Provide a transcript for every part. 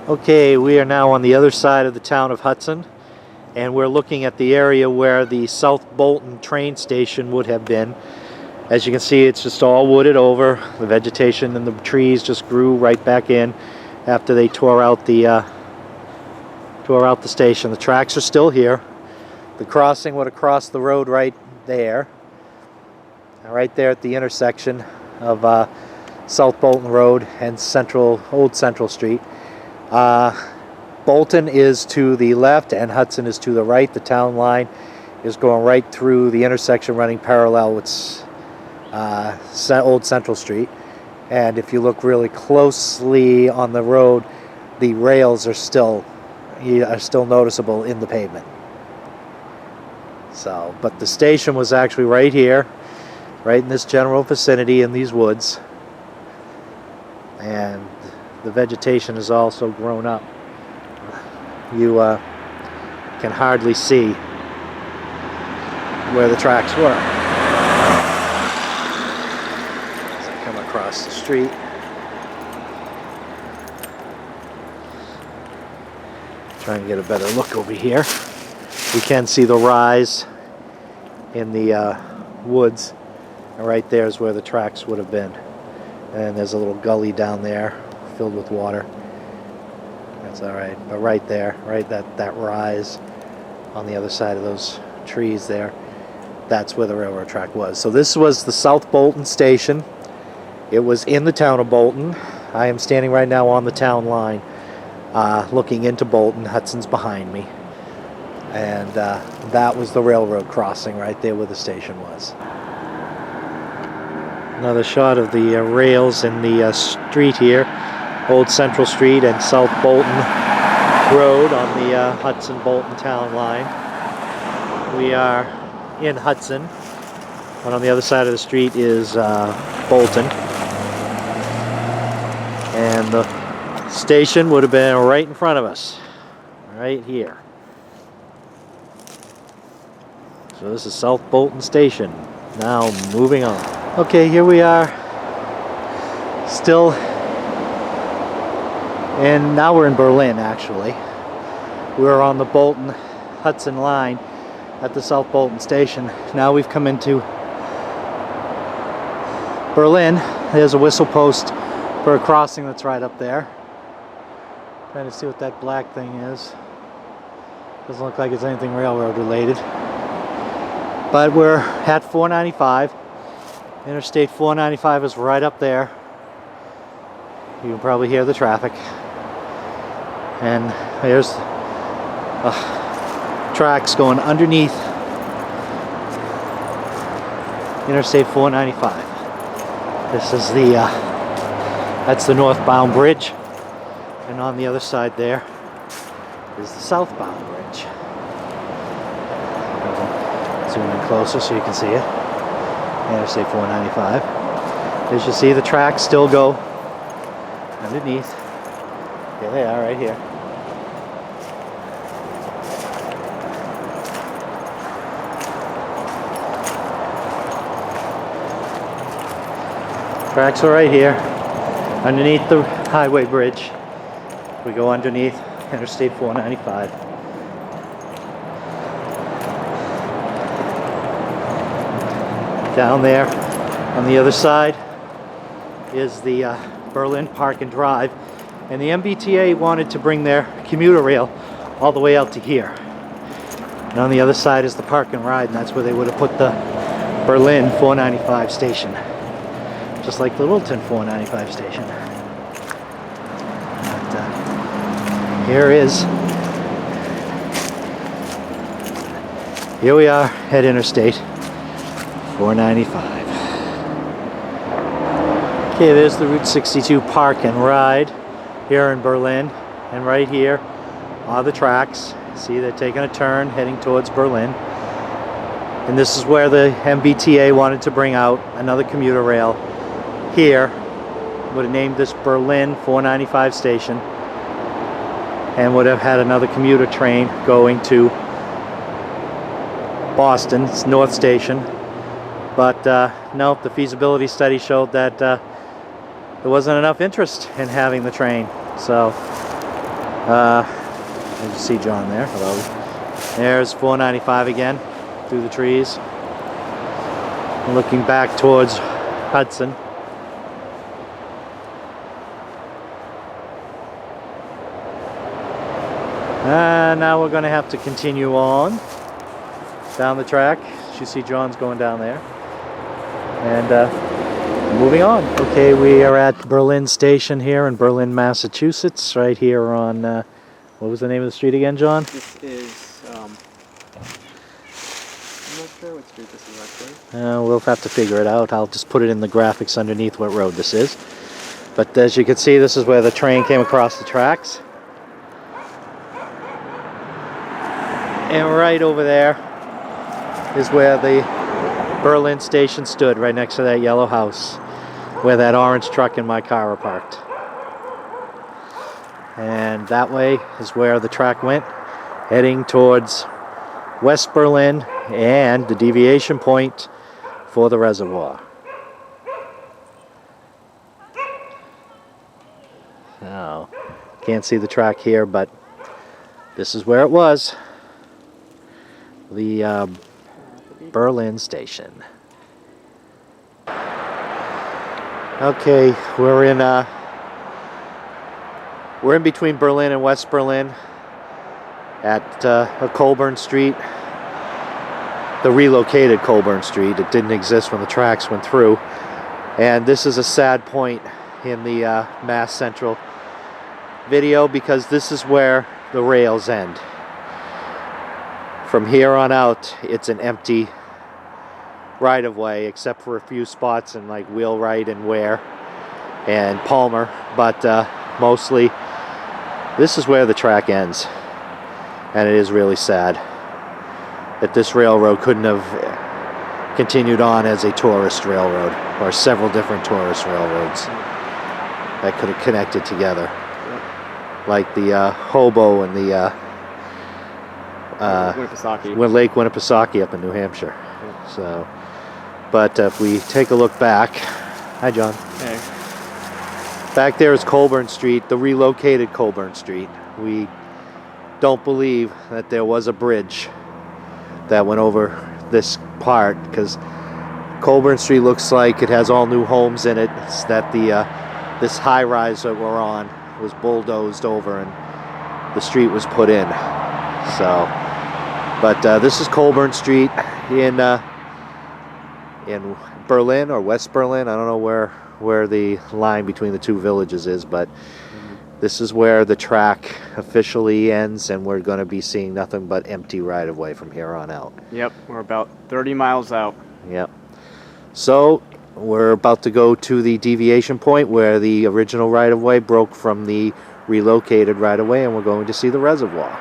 Okay, we are now on the other side of the town of Hudson, and we're looking at the area where the South Bolton train station would have been. As you can see, it's just all wooded over. The vegetation and the trees just grew right back in after they tore out the station. The tracks are still here. The crossing would have crossed the road right there at the intersection of South Bolton Road and Old Central Street. Bolton is to the left and Hudson is to the right. The town line is going right through the intersection, running parallel with Old Central Street. And if you look really closely on the road, the rails are still noticeable in the pavement. So, but the station was actually right here, right in this general vicinity in these woods. And the vegetation has also grown up. You can hardly see where the tracks were. As I come across the street. Try and get a better look over here. We can see the rise in the woods. And right there is where the tracks would have been. And there's a little gully down there filled with water. That's all right. But right there, right that rise on the other side of those trees there, that's where the railroad track was. So this was the South Bolton station. It was in the town of Bolton. I am standing right now on the town line, looking into Bolton. Hudson's behind me. And that was the railroad crossing right there where the station was. Another shot of the rails in the street here, Old Central Street and South Bolton Road on the Hudson Bolton town line. We are in Hudson, and on the other side of the street is Bolton. And the station would have been right in front of us, right here. So this is South Bolton Station. Now moving on. Okay, here we are, still, and now we're in Berlin actually. We're on the Bolton-Hudson line at the South Bolton station. Now we've come into Berlin. There's a whistle post for a crossing that's right up there. Trying to see what that black thing is. Doesn't look like it's anything railroad related. But we're at 495. Interstate 495 is right up there. You can probably hear the traffic. And there's tracks going underneath Interstate 495. This is that's the northbound bridge. And on the other side there is the southbound bridge. Zoom in closer so you can see it. Interstate 495. As you see, the tracks still go underneath. Here they are, right here. Tracks are right here, underneath the highway bridge. We go underneath Interstate 495. Down there on the other side is the Berlin Park and Drive, and the MBTA wanted to bring their commuter rail all the way out to here. And on the other side is the Park and Ride, and that's where they would have put the Berlin 495 station, just like the Wilton 495 station. But, here we are at Interstate 495. Okay, there's the Route 62 Park and Ride here in Berlin, and right here are the tracks. See, they're taking a turn heading towards Berlin, and this is where the MBTA wanted to bring out another commuter rail here. Would have named this Berlin 495 station and would have had another commuter train going to Boston's North Station. But no, the feasibility study showed that there wasn't enough interest in having the train. So As you see John there. Hello. There's 495 again through the trees. Looking back towards Hudson. And now we're going to have to continue on down the track. You see John's going down there. And moving on. Okay, we are at Berlin Station here in Berlin, Massachusetts, right here on, what was the name of the street again, John? This is, I'm not sure what street this is actually. We'll have to figure it out. I'll just put it in the graphics underneath what road this is. But as you can see, this is where the train came across the tracks. And right over there is where the Berlin Station stood, right next to that yellow house, where that orange truck and my car are parked. And that way is where the track went, heading towards West Berlin and the deviation point for the reservoir. Now, can't see the track here, but this is where it was. The Berlin Station. Okay, we're in between Berlin and West Berlin at a Colburn Street, the relocated Colburn Street. It didn't exist when the tracks went through, and this is a sad point in the Mass Central video because this is where the rails end. From here on out, it's an empty right-of-way, except for a few spots in like Wheelwright and Ware and Palmer, but mostly this is where the track ends. And it is really sad that this railroad couldn't have continued on as a tourist railroad, or several different tourist railroads that could have connected together, like the Hobo and the Lake Winnipesaukee up in New Hampshire. Yeah. So, but if we take a look back, hi John. Hey. Back there is Colburn Street, the relocated Colburn Street. We don't believe that there was a bridge that went over this part because Colburn Street looks like it has all new homes in it. It's that this high-rise that we're on was bulldozed over and the street was put in. So, but this is Colburn Street in Berlin or West Berlin. I don't know where the line between the two villages is, but this is where the track officially ends, and we're going to be seeing nothing but empty right-of-way from here on out. Yep, we're about 30 miles out. Yep. So we're about to go to the deviation point where the original right-of-way broke from the relocated right-of-way, and we're going to see the reservoir.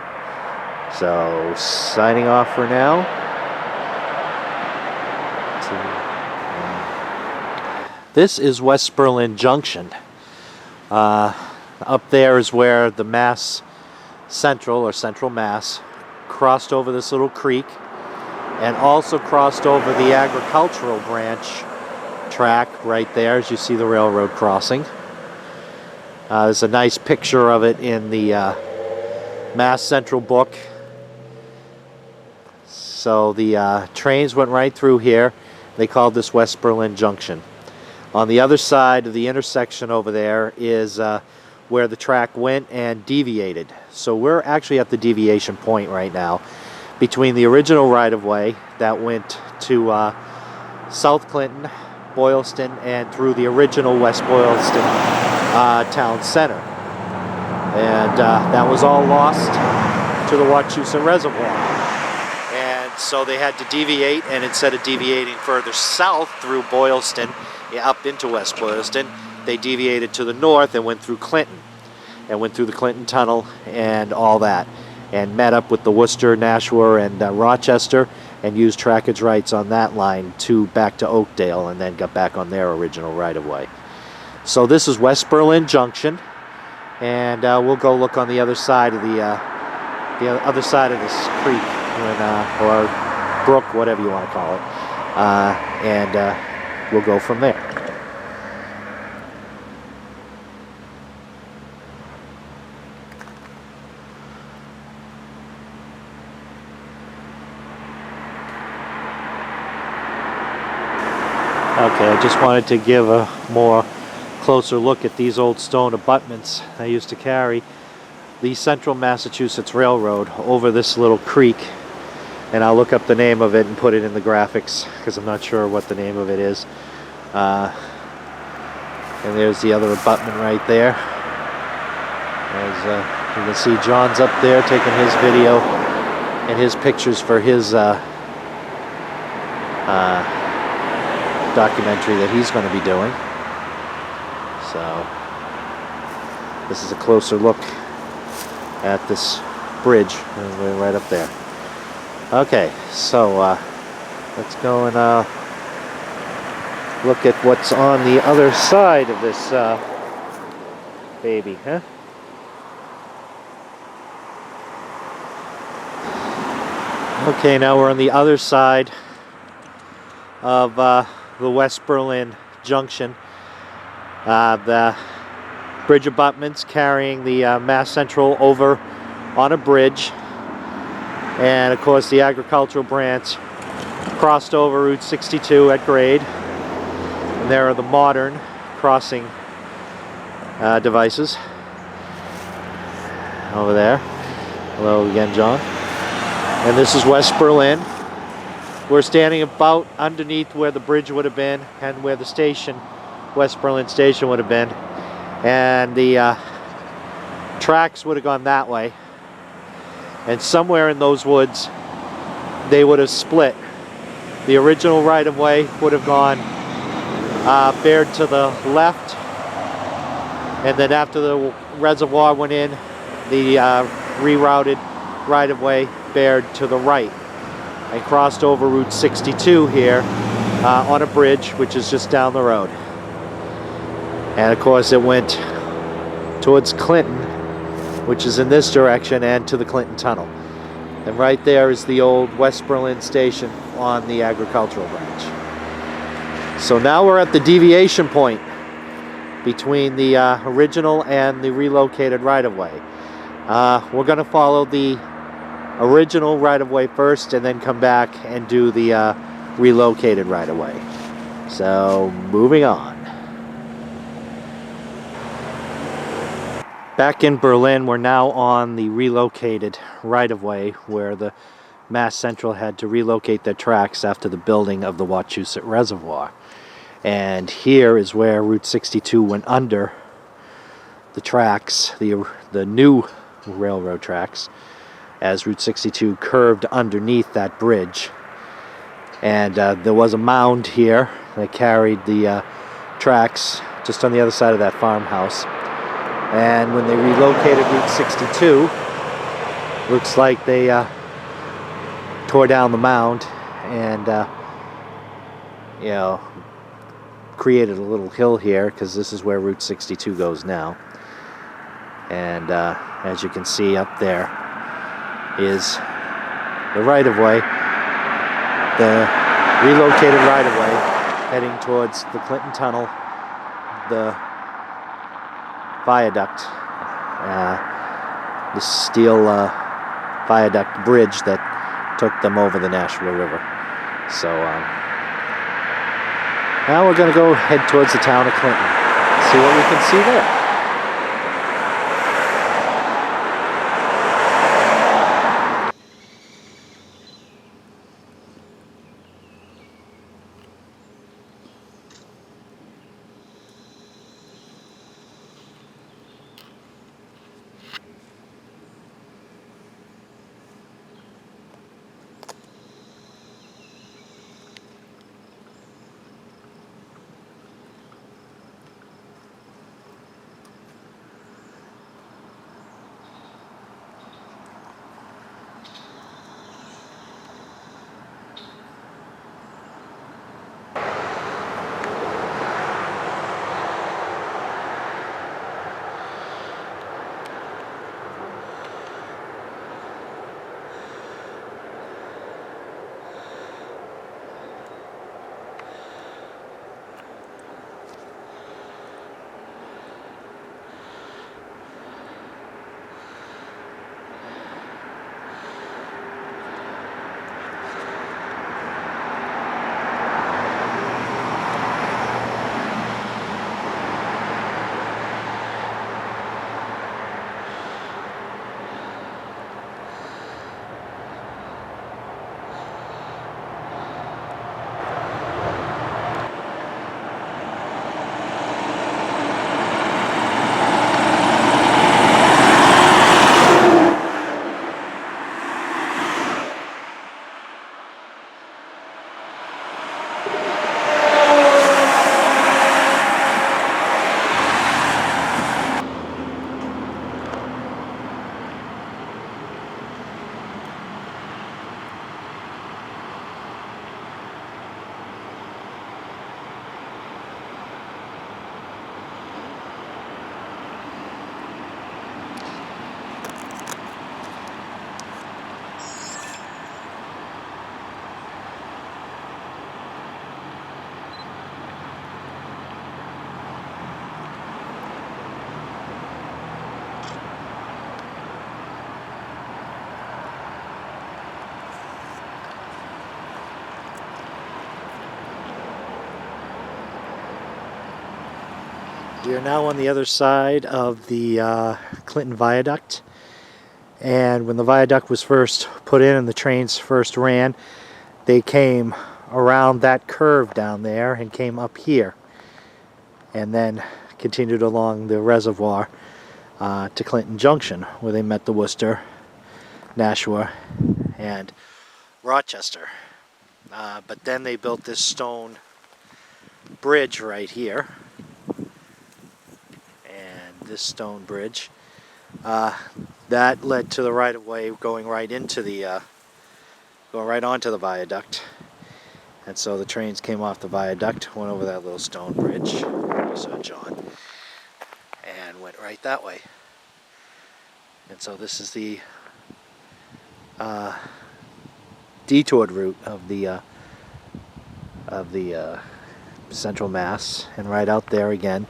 So, signing off for now. This is West Berlin Junction. Up there is where the Mass Central, or Central Mass, crossed over this little creek and also crossed over the agricultural branch track right there as you see the railroad crossing. There's a nice picture of it in the Mass Central book. So the trains went right through here. They called this West Berlin Junction. On the other side of the intersection over there is where the track went and deviated. So we're actually at the deviation point right now between the original right-of-way that went to South Clinton, Boylston, and through the original West Boylston town center. And that was all lost to the Wachusett Reservoir. So they had to deviate, and instead of deviating further south through Boylston, up into West Boylston, they deviated to the north and went through Clinton, and went through the Clinton Tunnel and all that, and met up with the Worcester, Nashua, and Rochester, and used trackage rights on that line back to Oakdale, and then got back on their original right-of-way. So this is West Berlin Junction, and we'll go look on the other side of the other side of this creek. Or brook, whatever you want to call it, and we'll go from there. Okay, I just wanted to give a more closer look at these old stone abutments I used to carry the Central Massachusetts Railroad over this little creek, and I'll look up the name of it and put it in the graphics because I'm not sure what the name of it is. And there's the other abutment right there. As you can see, John's up there taking his video and his pictures for his documentary that he's going to be doing. So this is a closer look at this bridge, and we're right up there. Okay, so let's go and look at what's on the other side of this baby, huh? Okay, now we're on the other side of the West Berlin Junction. The bridge abutments carrying the Mass Central over on a bridge, and of course the agricultural branch crossed over Route 62 at grade, and there are the modern crossing devices over there. Hello again, John. And this is West Berlin. We're standing about underneath where the bridge would have been and where the station, West Berlin Station, would have been. And the tracks would have gone that way. And somewhere in those woods, they would have split. The original right-of-way would have gone bared to the left. And then after the reservoir went in, the rerouted right-of-way bared to the right. I crossed over Route 62 here on a bridge, which is just down the road. And of course it went towards Clinton, which is in this direction, and to the Clinton Tunnel. And right there is the old West Berlin Station on the agricultural branch. So now we're at the deviation point between the original and the relocated right-of-way. We're going to follow the original right-of-way first and then come back and do the relocated right-of-way. So moving on. Back in Berlin, we're now on the relocated right-of-way where the Mass Central had to relocate their tracks after the building of the Wachusett Reservoir. And here is where Route 62 went under the tracks, the new railroad tracks, as Route 62 curved underneath that bridge. And there was a mound here that carried the tracks just on the other side of that farmhouse. And when they relocated Route 62, looks like they tore down the mound and you know, created a little hill here, because this is where Route 62 goes now. And as you can see up there is the right-of-way, the relocated right-of-way heading towards the Clinton Tunnel, the viaduct, the steel viaduct bridge that took them over the Nashua River. So now we're going to go head towards the town of Clinton, see what we can see there. We are now on the other side of the Clinton Viaduct, and when the viaduct was first put in and the trains first ran, they came around that curve down there and came up here and then continued along the reservoir to Clinton Junction, where they met the Worcester, Nashua, and Rochester. But then they built this stone bridge right here, and this stone bridge that led to the right-of-way going right into the going right onto the viaduct. And so the trains came off the viaduct, went over that little stone bridge, you saw John, and went right that way. And so this is the detoured route of the Central Mass, and right out there again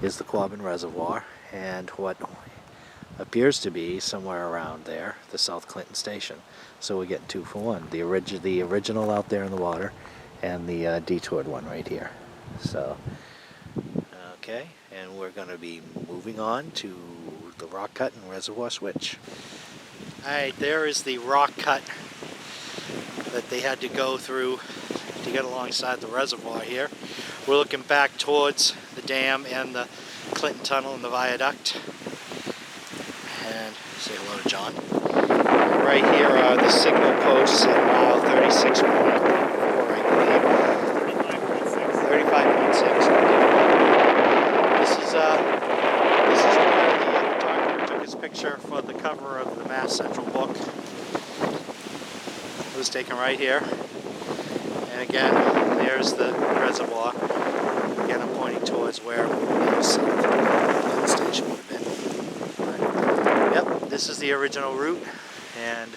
is the Quabbin Reservoir and what appears to be somewhere around there the South Clinton Station. So we're getting 2 for 1: the original out there in the water, and the detoured one right here. So okay, and we're going to be moving on to the rock cut and reservoir switch. Alright, there is the rock cut that they had to go through to get alongside the reservoir here. We're looking back towards the dam and the Clinton Tunnel and the viaduct. And say hello to John. Right here are the signal posts at mile 36.4, I believe. 35.6. This is where the photographer took his picture for the cover of the Mass Central book. It was taken right here. And again, there's the reservoir. Again, I'm pointing towards where the South Station would have been. Yep, this is the original route, and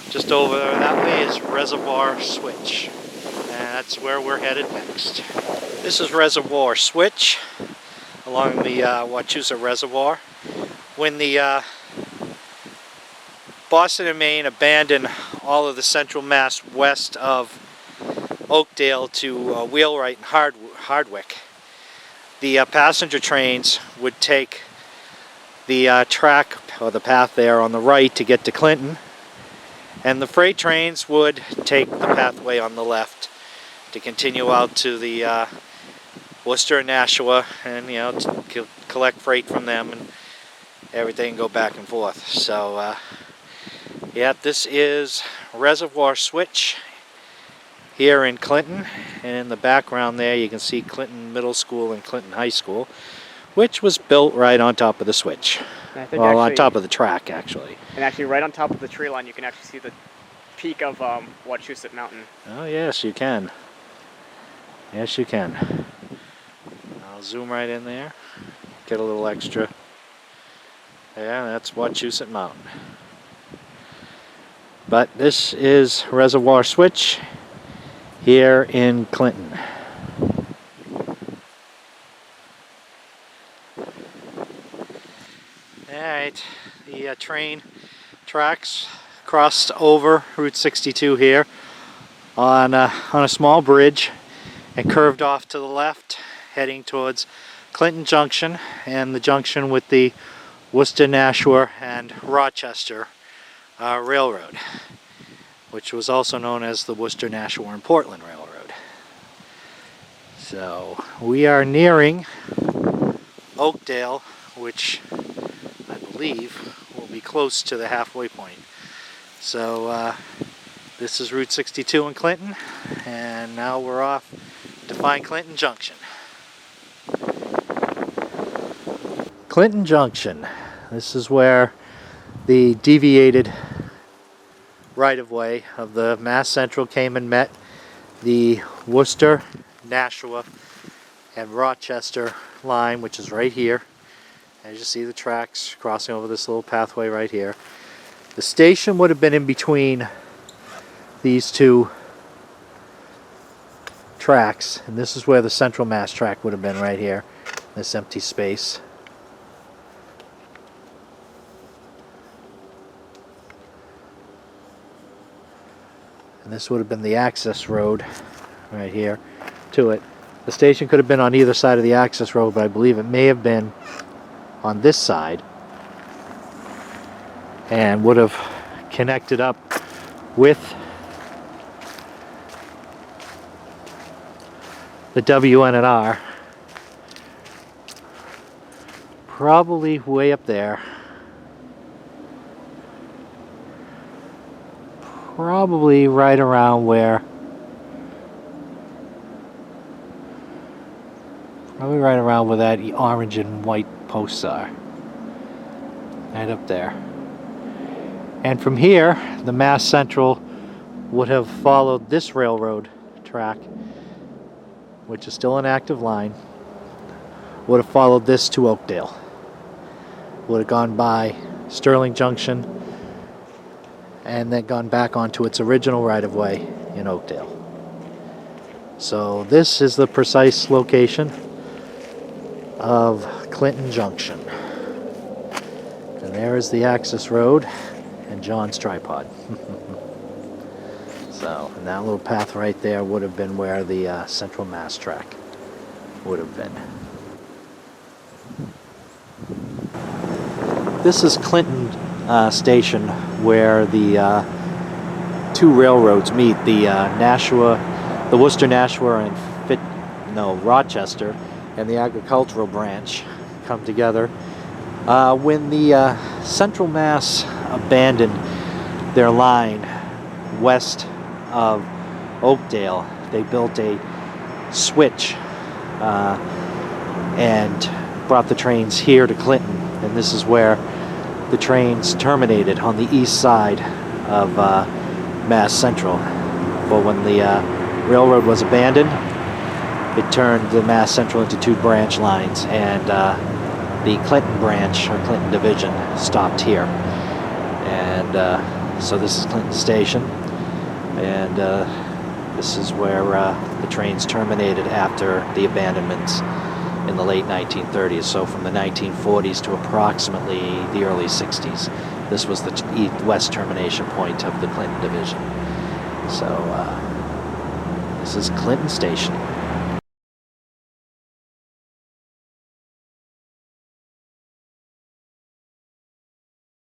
just over that way is Reservoir Switch, and that's where we're headed next. This is Reservoir Switch along the Wachusett Reservoir. When the Boston and Maine abandoned all of the Central Mass west of Oakdale to Wheelwright and Hardwick, the passenger trains would take the track or the path there on the right to get to Clinton, and the freight trains would take the pathway on the left to continue out to the Worcester and Nashua, and to collect freight from them and everything, go back and forth. So yeah, this is Reservoir Switch here in Clinton, and in the background there you can see Clinton Middle School and Clinton High School, which was built right on top of the switch. Well, on top of the track, actually. And actually right on top of the tree line you can actually see the peak of Wachusett Mountain. Oh yes, you can. Yes, you can. I'll zoom right in there, get a little extra. Yeah, that's Wachusett Mountain. But this is Reservoir Switch here in Clinton. Alright, the train tracks crossed over Route 62 here on a small bridge and curved off to the left, heading towards Clinton Junction and the junction with the Worcester, Nashua, and Rochester Railroad, which was also known as the Worcester, Nashua, and Portland Railroad. So we are nearing Oakdale, which I believe will be close to the halfway point. So this is Route 62 in Clinton, and now we're off to find Clinton Junction. Clinton Junction. This is where the deviated right-of-way of the Mass Central came and met the Worcester, Nashua, and Rochester line, which is right here. As you see the tracks crossing over this little pathway right here. The station would have been in between these two tracks, and this is where the Central Mass track would have been, right here, this empty space. And this would have been the access road right here to it. The station could have been on either side of the access road, but I believe it may have been on this side and would have connected up with the WN&R, probably way up there, probably right around where, that orange and white posts are, right up there. And from here, the Mass Central would have followed this railroad track, which is still an active line, would have followed this to Oakdale. Would have gone by Sterling Junction and then gone back onto its original right-of-way in Oakdale. So this is the precise location of Clinton Junction. And there is the access road and John's tripod. So, and that little path right there would have been where the Central Mass track would have been. This is Clinton Station, where the two railroads meet, the Worcester Nashua and Rochester, and the agricultural branch come together. When the Central Mass abandoned their line west of Oakdale, they built a switch and brought the trains here to Clinton, and this is where the trains terminated, on the east side of Mass Central. But when the railroad was abandoned, it turned the Mass Central into two branch lines, and the Clinton branch, or Clinton division, stopped here. And so this is Clinton Station, and this is where the trains terminated after the abandonments in the late 1930s. So from the 1940s to approximately the early 60s, this was the west termination point of the Clinton division. So this is Clinton Station.